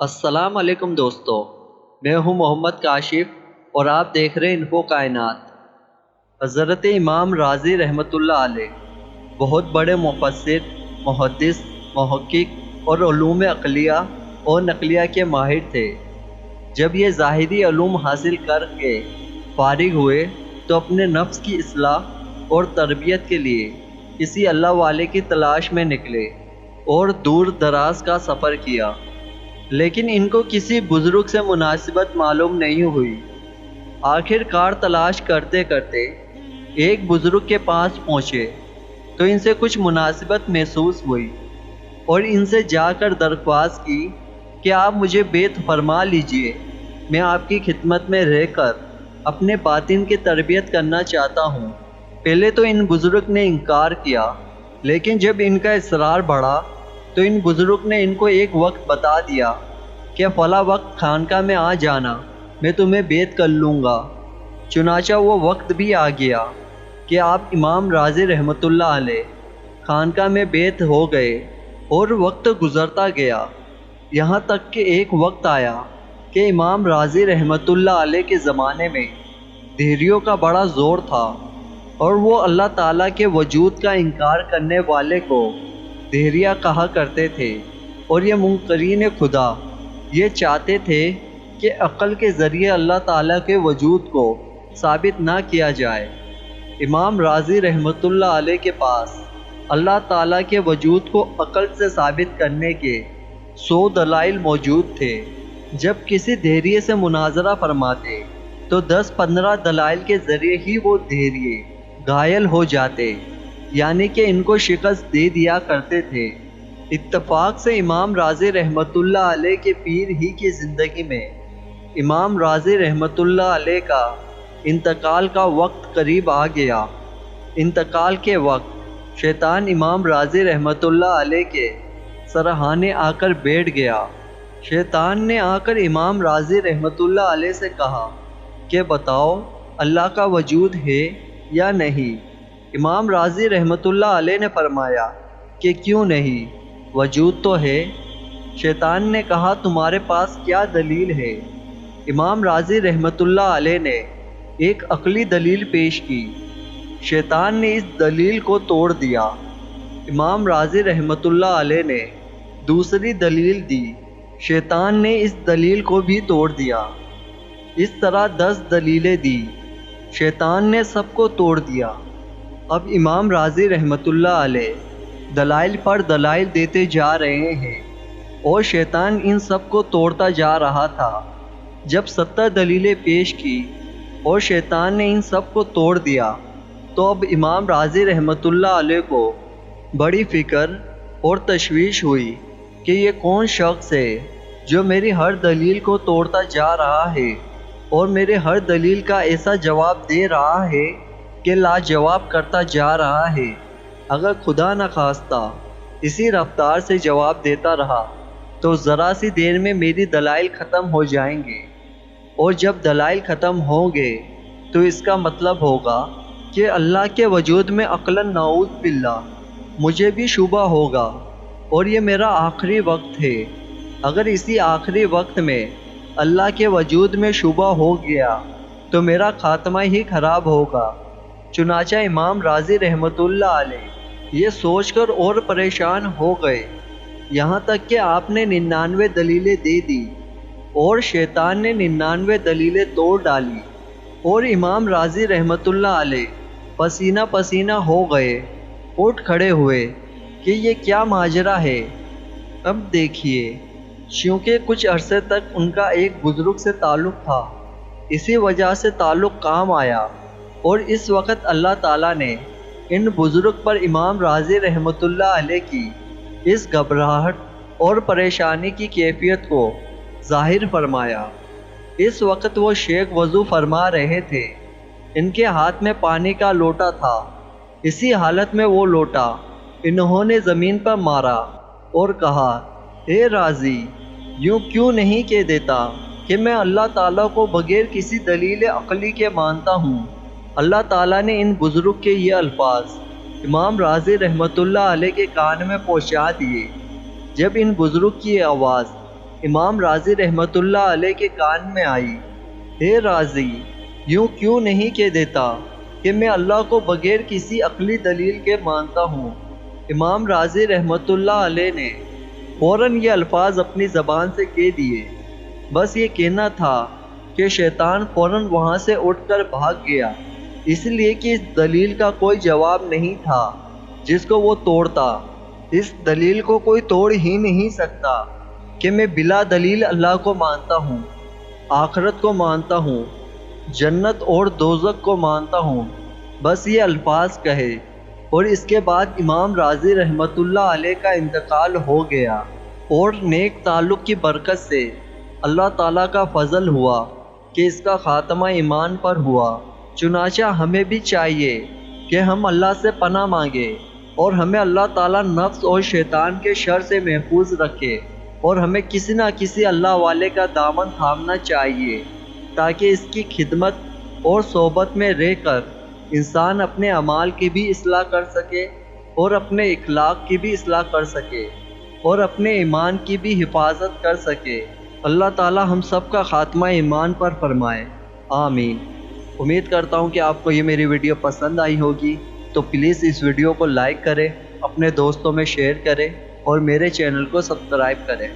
السلام علیکم دوستو، میں ہوں محمد کاشف اور آپ دیکھ رہے ہیں انفو کائنات۔ حضرت امام رازی رحمۃ اللہ علیہ بہت بڑے مفسر، محدث، محقق اور علوم عقلیہ اور نقلیہ کے ماہر تھے۔ جب یہ ظاہری علوم حاصل کر کے فارغ ہوئے تو اپنے نفس کی اصلاح اور تربیت کے لیے کسی اللہ والے کی تلاش میں نکلے اور دور دراز کا سفر کیا، لیکن ان کو کسی بزرگ سے مناسبت معلوم نہیں ہوئی۔ آخر کار تلاش کرتے کرتے ایک بزرگ کے پاس پہنچے تو ان سے کچھ مناسبت محسوس ہوئی اور ان سے جا کر درخواست کی کہ آپ مجھے بیعت فرما لیجئے، میں آپ کی خدمت میں رہ کر اپنے باطن کی تربیت کرنا چاہتا ہوں۔ پہلے تو ان بزرگ نے انکار کیا، لیکن جب ان کا اصرار بڑھا تو ان بزرگ نے ان کو ایک وقت بتا دیا کہ فلاں وقت خانقاہ میں آ جانا، میں تمہیں بیعت کر لوں گا۔ چنانچہ وہ وقت بھی آ گیا کہ آپ امام رازی رحمۃ اللہ علیہ خانقاہ میں بیعت ہو گئے اور وقت گزرتا گیا، یہاں تک کہ ایک وقت آیا کہ امام رازی رحمۃ اللہ علیہ کے زمانے میں دھیریوں کا بڑا زور تھا اور وہ اللہ تعالیٰ کے وجود کا انکار کرنے والے کو دھیریا کہا کرتے تھے، اور یہ منکرین خدا یہ چاہتے تھے کہ عقل کے ذریعے اللہ تعالیٰ کے وجود کو ثابت نہ کیا جائے۔ امام رازی رحمۃ اللہ علیہ کے پاس اللہ تعالیٰ کے وجود کو عقل سے ثابت کرنے کے 100 دلائل موجود تھے۔ جب کسی دھیریے سے مناظرہ فرماتے تو 10-15 دلائل کے ذریعے ہی وہ دھیریے گھائل ہو جاتے، یعنی کہ ان کو شکست دے دیا کرتے تھے۔ اتفاق سے امام رازی رحمۃ اللہ علیہ کے پیر ہی کی زندگی میں امام رازی رحمۃ اللہ علیہ کا انتقال کا وقت قریب آ گیا۔ انتقال کے وقت شیطان امام رازی رحمۃ اللہ علیہ کے سرہانے آ کر بیٹھ گیا۔ شیطان نے آ کر امام رازی رحمۃ اللہ علیہ سے کہا کہ بتاؤ اللہ کا وجود ہے یا نہیں؟ امام رازی رحمۃ اللہ علیہ نے فرمایا کہ کیوں نہیں، وجود تو ہے۔ شیطان نے کہا تمہارے پاس کیا دلیل ہے؟ امام رازی رحمۃ اللہ علیہ نے ایک عقلی دلیل پیش کی۔ شیطان نے اس دلیل کو توڑ دیا۔ امام رازی رحمۃ اللہ علیہ نے دوسری دلیل دی، شیطان نے اس دلیل کو بھی توڑ دیا۔ اس طرح 10 دلیلیں دی، شیطان نے سب کو توڑ دیا۔ اب امام رازی رحمۃ اللہ علیہ دلائل پر دلائل دیتے جا رہے ہیں اور شیطان ان سب کو توڑتا جا رہا تھا۔ جب 70 دلیلیں پیش کی اور شیطان نے ان سب کو توڑ دیا تو اب امام رازی رحمۃ اللہ علیہ کو بڑی فکر اور تشویش ہوئی کہ یہ کون شخص ہے جو میری ہر دلیل کو توڑتا جا رہا ہے اور میرے ہر دلیل کا ایسا جواب دے رہا ہے کہ لاجواب کرتا جا رہا ہے۔ اگر خدا نخواستہ اسی رفتار سے جواب دیتا رہا تو ذرا سی دیر میں میری دلائل ختم ہو جائیں گے، اور جب دلائل ختم ہوں گے تو اس کا مطلب ہوگا کہ اللہ کے وجود میں عقلاً نعوذ باللہ مجھے بھی شبہ ہوگا، اور یہ میرا آخری وقت ہے۔ اگر اسی آخری وقت میں اللہ کے وجود میں شبہ ہو گیا تو میرا خاتمہ ہی خراب ہوگا۔ چنانچہ امام رازی رحمۃ اللہ علیہ یہ سوچ کر اور پریشان ہو گئے، یہاں تک کہ آپ نے 99 دلیلیں دے دی اور شیطان نے 99 دلیلیں توڑ ڈالی، اور امام رازی رحمۃ اللہ علیہ پسینہ پسینہ ہو گئے، اٹھ کھڑے ہوئے کہ یہ کیا ماجرا ہے۔ اب دیکھیے، چونکہ کچھ عرصے تک ان کا ایک بزرگ سے تعلق تھا، اسی وجہ سے تعلق کام آیا، اور اس وقت اللہ تعالیٰ نے ان بزرگ پر امام رازی رحمۃ اللہ علیہ کی اس گھبراہٹ اور پریشانی کی کیفیت کو ظاہر فرمایا۔ اس وقت وہ شیخ وضو فرما رہے تھے، ان کے ہاتھ میں پانی کا لوٹا تھا۔ اسی حالت میں وہ لوٹا انہوں نے زمین پر مارا اور کہا، اے رازی، یوں کیوں نہیں کہہ دیتا کہ میں اللہ تعالیٰ کو بغیر کسی دلیل عقلی کے مانتا ہوں۔ اللہ تعالیٰ نے ان بزرگ کے یہ الفاظ امام رازی رحمۃ اللہ علیہ کے کان میں پہنچا دیے۔ جب ان بزرگ کی آواز امام راضی رحمۃ اللہ علیہ کے کان میں آئی، اے راضی، یوں کیوں نہیں کہہ دیتا کہ میں اللہ کو بغیر کسی عقلی دلیل کے مانتا ہوں؟ امام راضی رحمۃ اللہ علیہ نے فوراً یہ الفاظ اپنی زبان سے کہہ دیے۔ بس یہ کہنا تھا کہ شیطان فوراً وہاں سے اٹھ کر بھاگ گیا، اس لیے کہ اس دلیل کا کوئی جواب نہیں تھا جس کو وہ توڑتا۔ اس دلیل کو کوئی توڑ ہی نہیں سکتا کہ میں بلا دلیل اللہ کو مانتا ہوں، آخرت کو مانتا ہوں، جنت اور دوزخ کو مانتا ہوں۔ بس یہ الفاظ کہے اور اس کے بعد امام راضی رحمۃ اللہ علیہ کا انتقال ہو گیا، اور نیک تعلق کی برکت سے اللہ تعالیٰ کا فضل ہوا کہ اس کا خاتمہ ایمان پر ہوا۔ چنانچہ ہمیں بھی چاہیے کہ ہم اللہ سے پناہ مانگے اور ہمیں اللہ تعالیٰ نفس اور شیطان کے شر سے محفوظ رکھے، اور ہمیں کسی نہ کسی اللہ والے کا دامن تھامنا چاہیے تاکہ اس کی خدمت اور صحبت میں رہ کر انسان اپنے اعمال کی بھی اصلاح کر سکے اور اپنے اخلاق کی بھی اصلاح کر سکے اور اپنے ایمان کی بھی حفاظت کر سکے۔ اللہ تعالی ہم سب کا خاتمہ ایمان پر فرمائے، آمین۔ امید کرتا ہوں کہ آپ کو یہ میری ویڈیو پسند آئی ہوگی، تو پلیز اس ویڈیو کو لائک کریں، اپنے دوستوں میں شیئر کریں اور میرے چینل کو سبسکرائب کریں۔